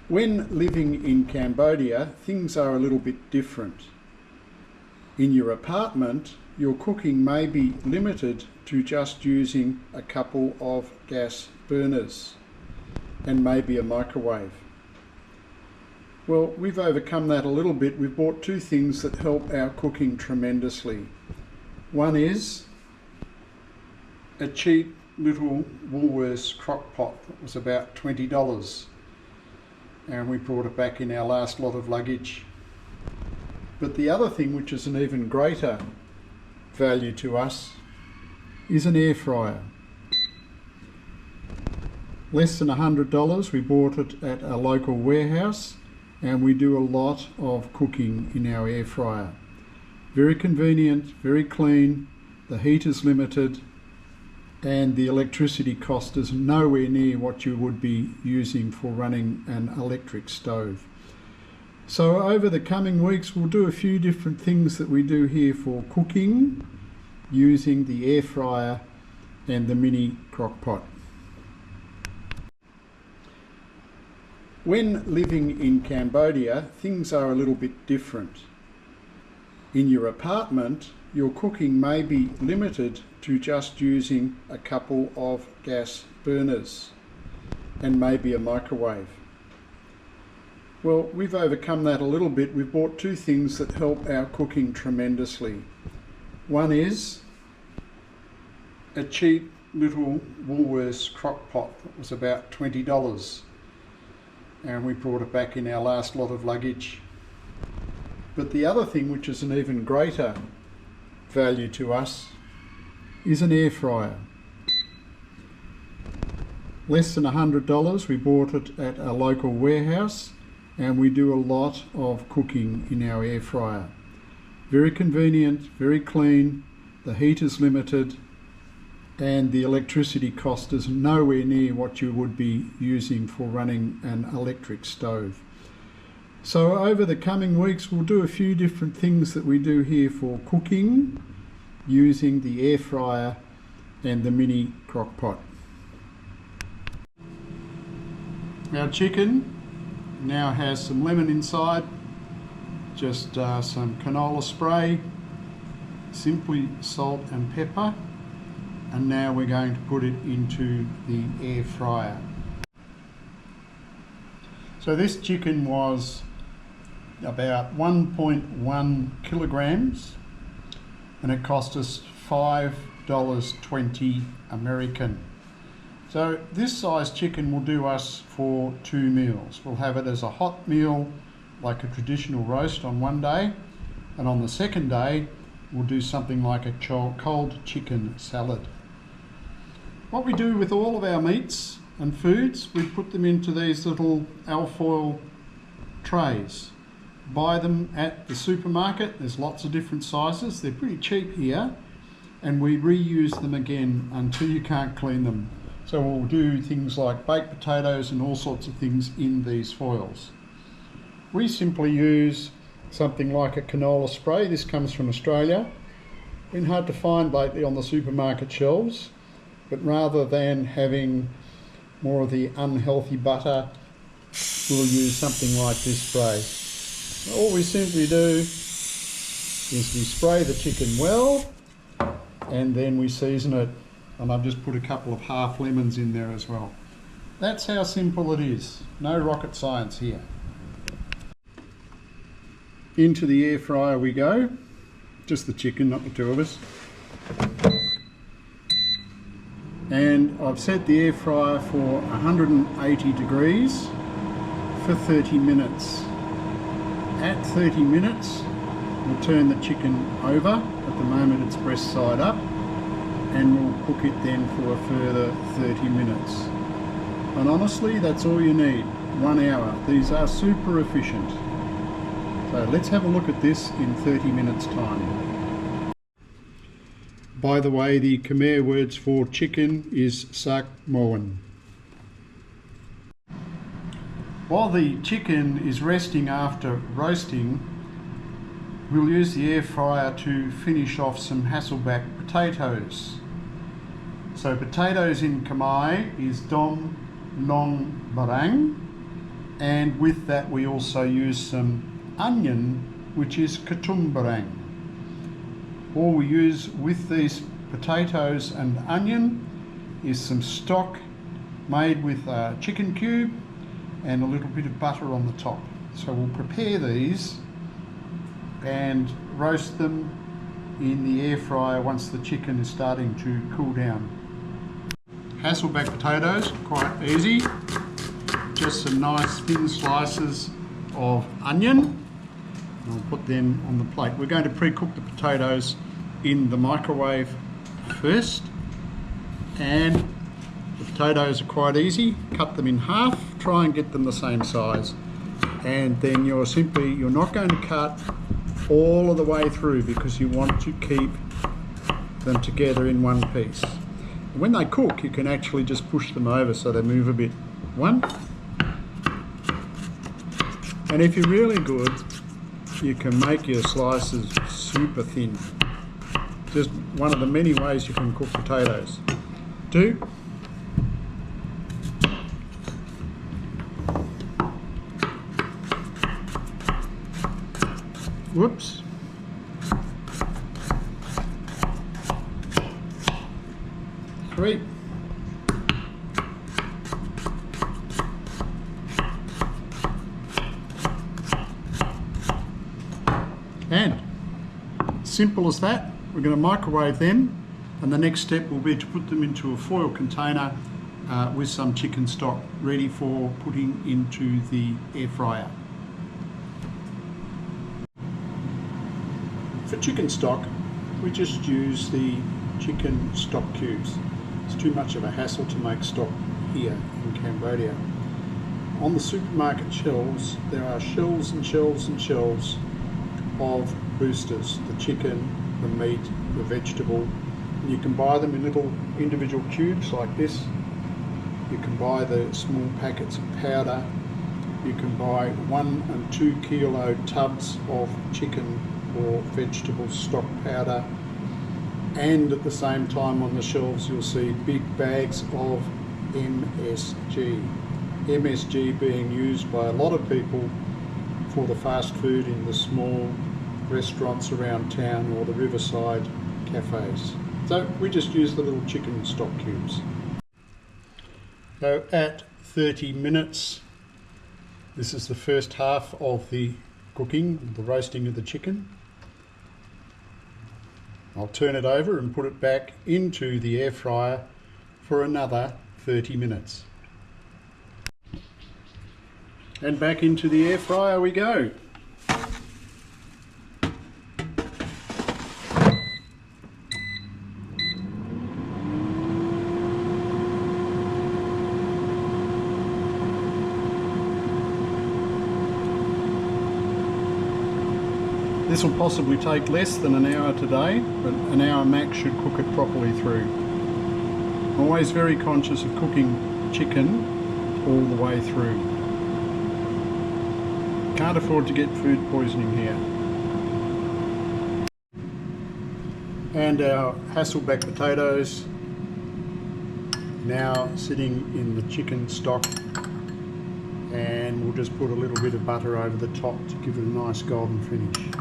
When living in Cambodia, things are a little bit different. In your apartment, your cooking may be limited to just using a couple of gas burners and maybe a microwave. Well, we've overcome that a little bit. We've bought two things that help our cooking tremendously. One is a cheap little Woolworths crock pot that was about $20, and we brought it back in our last lot of luggage. But the other thing, which is an even greater value to us, is an air fryer. Less than $100, we bought it at a local warehouse, and we do a lot of cooking in our air fryer. Very convenient, very clean, the heat is limited, and the electricity cost is nowhere near what you would be using for running an electric stove. So over the coming weeks we'll do a few different things that we do here for cooking using the air fryer and the mini crock pot. When living in Cambodia, things are a little bit different. In your apartment, your cooking may be limited to just using a couple of gas burners and maybe a microwave. Well, we've overcome that a little bit. We've bought two things that help our cooking tremendously. One is a cheap little Woolworths crock pot that was about $20, and we brought it back in our last lot of luggage. But the other thing, which is an even greater value to us, is an air fryer. Less than $100, we bought it at a local warehouse, and we do a lot of cooking in our air fryer. Very convenient, very clean, the heat is limited, and the electricity cost is nowhere near what you would be using for running an electric stove. So over the coming weeks we'll do a few different things that we do here for cooking using the air fryer and the mini crock pot. Our chicken now has some lemon inside, just some canola spray, simply salt and pepper, and now we're going to put it into the air fryer. So this chicken was about 1.1 kilograms, and it cost us $5.20 American. So this size chicken will do us for 2 meals. We'll have it as a hot meal, like a traditional roast on one day, and on the second day we'll do something like a cold chicken salad. What we do with all of our meats and foods, we put them into these little alfoil trays. Buy them at the supermarket. There's lots of different sizes. They're pretty cheap here, and we reuse them again until you can't clean them. So we'll do things like baked potatoes and all sorts of things in these foils. We simply use something like a canola spray. This comes from Australia. Been hard to find lately on the supermarket shelves, but rather than having more of the unhealthy butter, we'll use something like this spray. All we simply do is we spray the chicken well, and then we season it, and I've just put a couple of half lemons in there as well. That's how simple it is. No rocket science here. Into the air fryer we go. Just the chicken, not the two of us. And I've set the air fryer for 180 degrees for 30 minutes. At 30 minutes, we'll turn the chicken over. At the moment it's breast side up, and we'll cook it then for a further 30 minutes. And honestly, that's all you need, 1 hour. These are super efficient. So let's have a look at this in 30 minutes time. By the way, the Khmer words for chicken is sak moen. While the chicken is resting after roasting, we'll use the air fryer to finish off some Hasselback potatoes. So potatoes in Khmer is dom long barang, And with that we also use some onion, which is ketumbarang. All we use with these potatoes and onion is some stock made with a chicken cube and a little bit of butter on the top. So we'll prepare these and roast them in the air fryer once the chicken is starting to cool down. Hasselback potatoes, quite easy. Just some nice thin slices of onion. I'll put them on the plate. We're going to pre-cook the potatoes in the microwave first, and the potatoes are quite easy. Cut them in half, try and get them the same size, and then you're not going to cut all of the way through because you want to keep them together in one piece. When they cook, you can actually just push them over so they move a bit. One, and if you're really good, you can make your slices super thin. Just one of the many ways you can cook potatoes. Two. Whoops. Three. And simple as that. We're going to microwave them, and the next step will be to put them into a foil container with some chicken stock ready for putting into the air fryer. For chicken stock, we just use the chicken stock cubes. It's too much of a hassle to make stock here in Cambodia. On the supermarket shelves, there are shelves and shelves and shelves of boosters, the chicken, the meat, the vegetable. And you can buy them in little individual cubes like this. You can buy the small packets of powder. You can buy 1 and 2 kilo tubs of chicken or vegetable stock powder. And at the same time on the shelves you'll see big bags of MSG. MSG being used by a lot of people for the fast food in the small restaurants around town or the riverside cafes. So we just use the little chicken stock cubes. So at 30 minutes, this is the first half of the cooking, the roasting of the chicken. I'll turn it over and put it back into the air fryer for another 30 minutes. And back into the air fryer we go. This will possibly take less than an hour today, but an hour max should cook it properly through. I'm always very conscious of cooking chicken all the way through. Can't afford to get food poisoning here. And our Hasselback potatoes now sitting in the chicken stock, and we'll just put a little bit of butter over the top to give it a nice golden finish.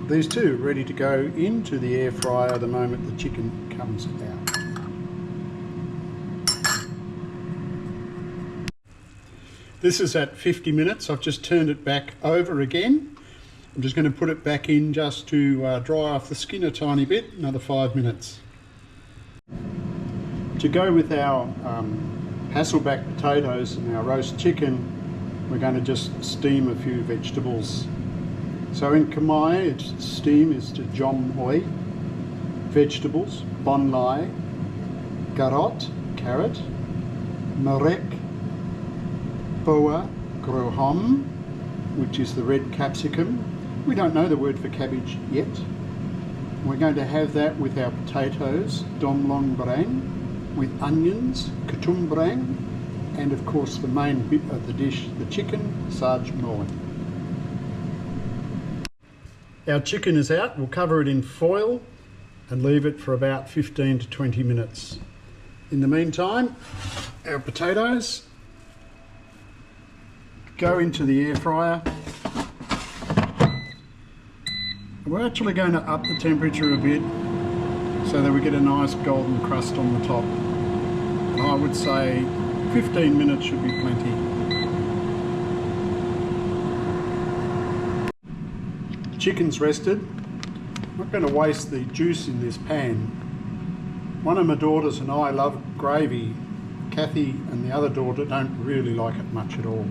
These two are ready to go into the air fryer the moment the chicken comes out. This is at 50 minutes. I've just turned it back over again. I'm just going to put it back in just to dry off the skin a tiny bit, another 5 minutes. To go with our Hasselback potatoes and our roast chicken, we're going to just steam a few vegetables. So in Khmer, its steam is to jom hoi, vegetables, bon lai, carrot, marek, boa, grohom, which is the red capsicum. We don't know the word for cabbage yet. We're going to have that with our potatoes, dom long brang, with onions, ketumbarang, and of course the main bit of the dish, the chicken, saj moi. Our chicken is out. We'll cover it in foil and leave it for about 15 to 20 minutes. In the meantime, our potatoes go into the air fryer. We're actually going to up the temperature a bit so that we get a nice golden crust on the top. I would say 15 minutes should be plenty. Chicken's rested. I'm not going to waste the juice in this pan. One of my daughters and I love gravy. Kathy and the other daughter don't really like it much at all.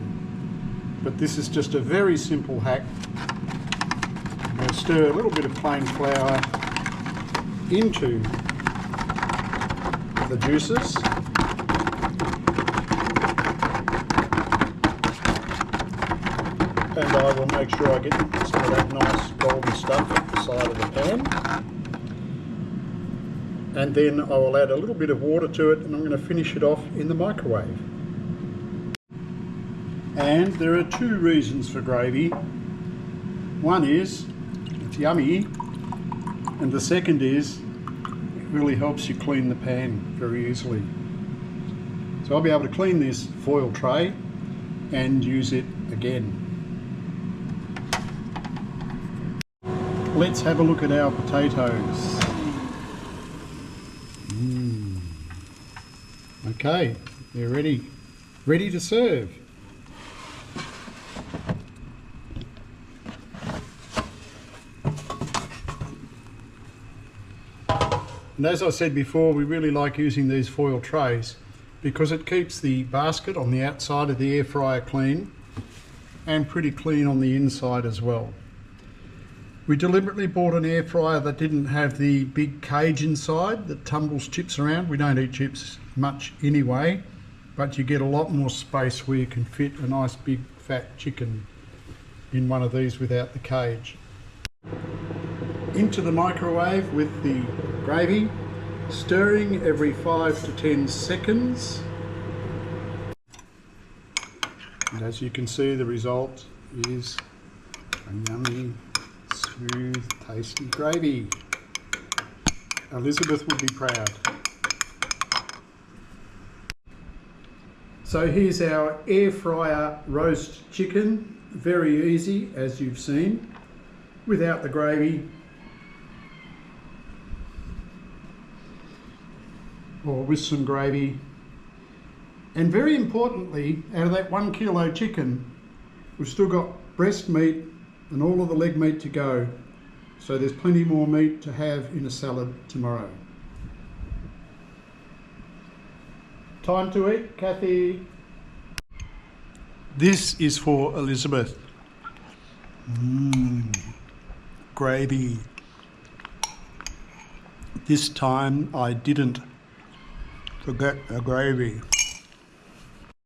But this is just a very simple hack. I'm going to stir a little bit of plain flour into the juices. And I will make sure I get some of that nice golden stuff at the side of the pan. And then I will add a little bit of water to it, and I'm going to finish it off in the microwave. And there are two reasons for gravy. One is it's yummy, and the second is it really helps you clean the pan very easily. So I'll be able to clean this foil tray and use it again. Let's have a look at our potatoes. Okay, they're ready to serve. And as I said before, we really like using these foil trays because it keeps the basket on the outside of the air fryer clean and pretty clean on the inside as well. We deliberately bought an air fryer that didn't have the big cage inside that tumbles chips around. We don't eat chips much anyway, but you get a lot more space where you can fit a nice big fat chicken in one of these without the cage. Into the microwave with the gravy, stirring every 5 to 10 seconds. And as you can see, the result is a yummy, smooth, tasty gravy. Elizabeth would be proud. So here's our air fryer roast chicken. Very easy, as you've seen, without the gravy or with some gravy. And very importantly, out of that 1 kilo chicken, we've still got breast meat and all of the leg meat to go. So there's plenty more meat to have in a salad tomorrow. Time to eat, Kathy. This is for Elizabeth. Gravy. This time I didn't forget the gravy.